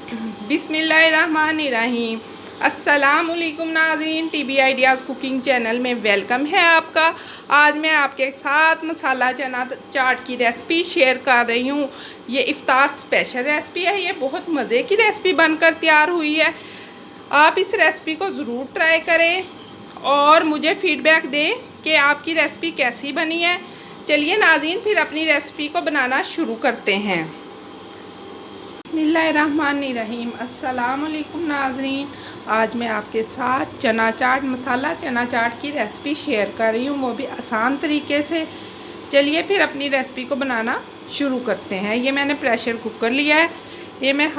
बिस्मिल्लाहिर्रहमानिर्रहीम। अस्सलाम वालेकुम नाज़रीन, टीबी आइडियाज़ कुकिंग चैनल में वेलकम है आपका। आज मैं आपके साथ मसाला चना चाट की रेसिपी शेयर कर रही हूँ। ये इफ़्तार स्पेशल रेसिपी है। ये बहुत मज़े की रेसिपी बनकर तैयार हुई है। आप इस रेसिपी को ज़रूर ट्राई करें और मुझे फ़ीडबैक दें कि आपकी रेसिपी कैसी बनी है। चलिए नाज़रीन, फिर अपनी रेसिपी को बनाना शुरू करते हैं। बिस्मिल्लाहिर्रहमानिर्रहीम। अस्सलाम वालेकुम नाज़रीन, आज मैं आपके साथ चना चाट मसाला चना चाट की रेसिपी शेयर कर रही हूँ, वो भी आसान तरीके से। चलिए फिर अपनी रेसिपी को बनाना शुरू करते हैं। ये मैंने प्रेशर कुकर लिया है। ये मैं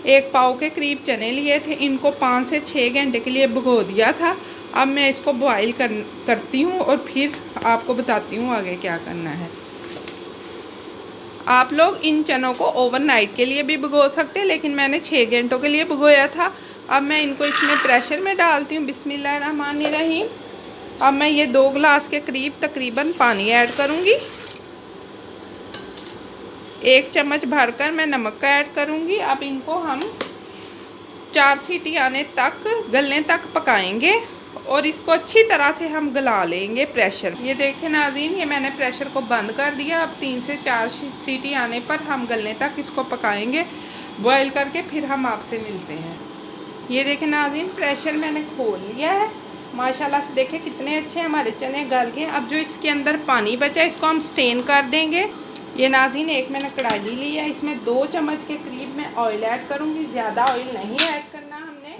1 पाव के करीब चने लिए थे। इनको 5 से 6 घंटे के लिए भिगो दिया था। अब मैं इसको बॉईल करती हूँ और फिर आपको बताती हूँ आगे क्या करना है। आप लोग इन चनों को ओवरनाइट के लिए भी भिगो सकते हैं, लेकिन मैंने 6 घंटों के लिए भिगोया था। अब मैं इनको इसमें प्रेशर में डालती हूँ। बिस्मिल्लाहिर्रहमानिर्रहीम। अब मैं ये 2 गिलास के करीब तकरीबन पानी ऐड करूँगी। 1 चम्मच भरकर मैं नमक का ऐड करूँगी। अब इनको हम 4 सीटी आने तक गलने तक पकाएंगे और इसको अच्छी तरह से हम गला लेंगे प्रेशर। ये देखें नाज़रीन, ये मैंने प्रेशर को बंद कर दिया। अब 3 से 4 सीटी आने पर हम गलने तक इसको पकाएंगे बॉईल करके, फिर हम आपसे मिलते हैं। ये देखें नाज़रीन, प्रेशर मैंने खोल लिया है। माशाल्लाह से देखें कितने अच्छे हमारे चने गल गए। अब जो इसके अंदर पानी बचा है इसको हम स्टेन कर देंगे। ये नाज़रीन, एक मैंने कढ़ाई ली है, इसमें 2 चम्मच के करीब मैं ऑयल ऐड करूँगी। ज़्यादा ऑयल नहीं ऐड करना हमने।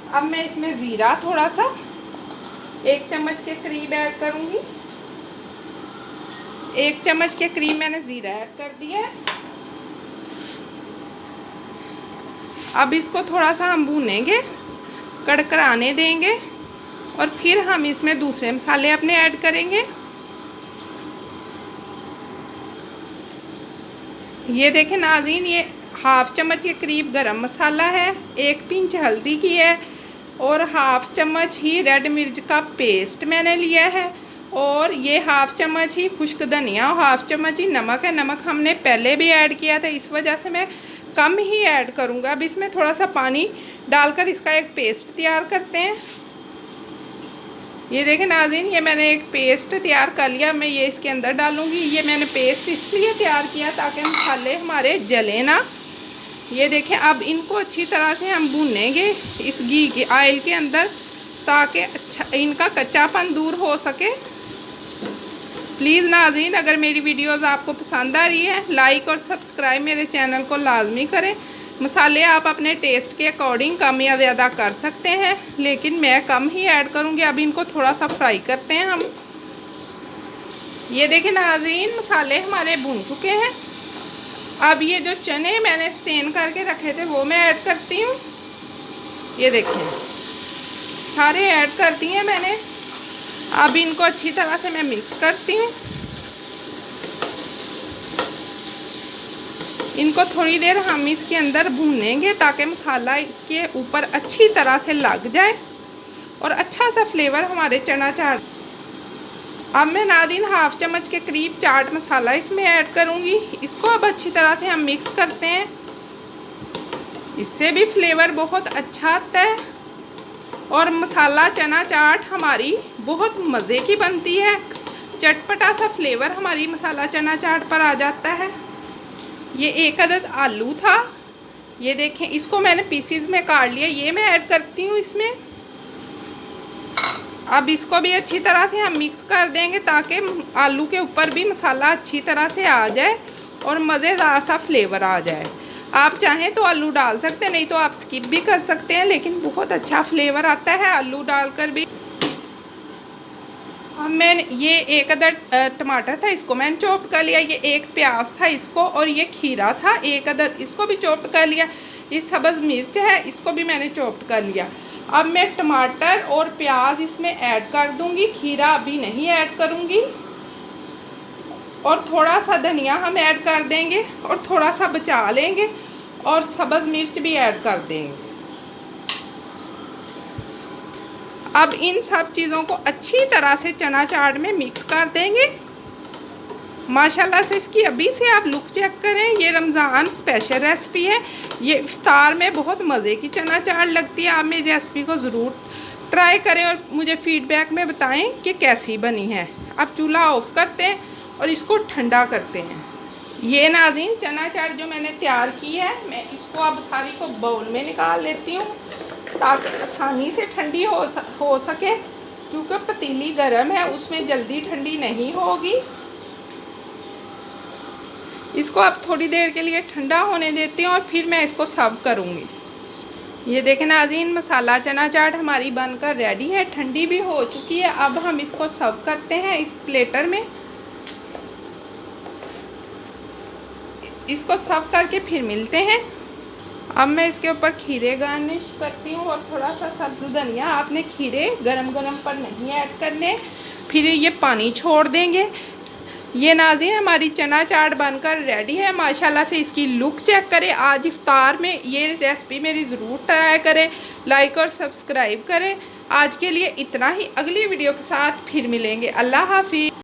अब मैं इसमें ज़ीरा थोड़ा सा 1 चम्मच के करीब ऐड करूँगी। 1 चम्मच के करीब मैंने ज़ीरा ऐड कर दिया है। अब इसको थोड़ा सा हम भूनेंगे, कड़कड़ाने देंगे और फिर हम इसमें दूसरे मसाले अपने ऐड करेंगे। ये देखें नाज़रीन, ये 1/2 चम्मच के करीब गरम मसाला है, 1 पिंच हल्दी की है और 1/2 चम्मच ही रेड मिर्च का पेस्ट मैंने लिया है और ये 1/2 चम्मच ही खुश्क धनिया और 1/2 चम्मच ही नमक है। नमक हमने पहले भी ऐड किया था, इस वजह से मैं कम ही ऐड करूँगा। अब इसमें थोड़ा सा पानी डालकर इसका एक पेस्ट तैयार करते हैं। ये देखें नाज़रीन, ये मैंने एक पेस्ट तैयार कर लिया। मैं ये इसके अंदर डालूँगी। ये मैंने पेस्ट इसलिए तैयार किया ताकि मसाले हमारे जले ना। ये देखें, अब इनको अच्छी तरह से हम भूनेंगे इस घी के ऑयल के अंदर, ताकि अच्छा इनका कच्चापन दूर हो सके। प्लीज़ नाज़रीन, अगर मेरी वीडियोस आपको पसंद आ रही है, लाइक और सब्सक्राइब मेरे चैनल को लाजमी करें। मसाले आप अपने टेस्ट के अकॉर्डिंग कम या ज़्यादा कर सकते हैं, लेकिन मैं कम ही ऐड करूँगी। अब इनको थोड़ा सा फ्राई करते हैं हम। ये देखें नाज़रीन, मसाले हमारे भून चुके हैं। अब ये जो चने मैंने स्टेन करके रखे थे वो मैं ऐड करती हूँ। ये देखें, सारे ऐड कर दिए मैंने। अब इनको अच्छी तरह से मैं मिक्स करती हूँ। इनको थोड़ी देर हम इसके अंदर भूनेंगे ताकि मसाला इसके ऊपर अच्छी तरह से लग जाए और अच्छा सा फ्लेवर हमारे चना चाट। अब मैं नाज़रीन 1/2 चम्मच के करीब चाट मसाला इसमें ऐड करूँगी। इसको अब अच्छी तरह से हम मिक्स करते हैं। इससे भी फ्लेवर बहुत अच्छा आता है और मसाला चना चाट हमारी बहुत मज़े की बनती है। चटपटा सा फ्लेवर हमारी मसाला चना चाट पर आ जाता है। ये 1 अदद आलू था। ये देखें, इसको मैंने पीसीज में काट लिया। ये मैं ऐड करती हूँ इसमें। अब इसको भी अच्छी तरह से हम मिक्स कर देंगे ताकि आलू के ऊपर भी मसाला अच्छी तरह से आ जाए और मज़ेदार सा फ्लेवर आ जाए। आप चाहें तो आलू डाल सकते हैं, नहीं तो आप स्किप भी कर सकते हैं, लेकिन बहुत अच्छा फ्लेवर आता है आलू डालकर भी। अब मैंने ये 1 अदद टमाटर था, इसको मैंने चॉप कर लिया। ये 1 प्याज था इसको, और ये खीरा था 1 अदद, इसको भी चॉप कर लिया। ये सब्ज़ मिर्च है, इसको भी मैंने चॉप कर लिया। अब मैं टमाटर और प्याज इसमें ऐड कर दूंगी, खीरा अभी नहीं ऐड करूंगी। और थोड़ा सा धनिया हम ऐड कर देंगे और थोड़ा सा बचा लेंगे और सब्ज़ मिर्च भी ऐड कर देंगे। अब इन सब चीज़ों को अच्छी तरह से चना चाट में मिक्स कर देंगे। माशाल्लाह से इसकी अभी से आप लुक चेक करें। ये रमज़ान स्पेशल रेसिपी है। ये इफ्तार में बहुत मज़े की चना चाट लगती है। आप मेरी रेसिपी को ज़रूर ट्राई करें और मुझे फ़ीडबैक में बताएं कि कैसी बनी है। अब चूल्हा ऑफ करते हैं और इसको ठंडा करते हैं। ये नाज़रीन चना चाट जो मैंने तैयार की है, मैं इसको अब सारी को बाउल में निकाल लेती हूँ ताकि आसानी से ठंडी हो सके, क्योंकि पतीली गर्म है, उसमें जल्दी ठंडी नहीं होगी। इसको अब थोड़ी देर के लिए ठंडा होने देती हूँ और फिर मैं इसको सर्व करूँगी। ये देखें नाज़रीन, मसाला चना चाट हमारी बनकर रेडी है, ठंडी भी हो चुकी है। अब हम इसको सर्व करते हैं इस प्लेटर में। इसको सर्व करके फिर मिलते हैं। अब मैं इसके ऊपर खीरे गार्निश करती हूँ और थोड़ा सा सब्ज़ धनिया। आपने खीरे गरम गरम पर नहीं ऐड करने, फिर ये पानी छोड़ देंगे। ये नाज़रीन हमारी चना चाट बनकर रेडी है। माशाल्लाह से इसकी लुक चेक करें। आज इफ्तार में ये रेसिपी मेरी ज़रूर ट्राई करें, लाइक और सब्सक्राइब करें। आज के लिए इतना ही, अगली वीडियो के साथ फिर मिलेंगे। अल्लाह हाफिज़।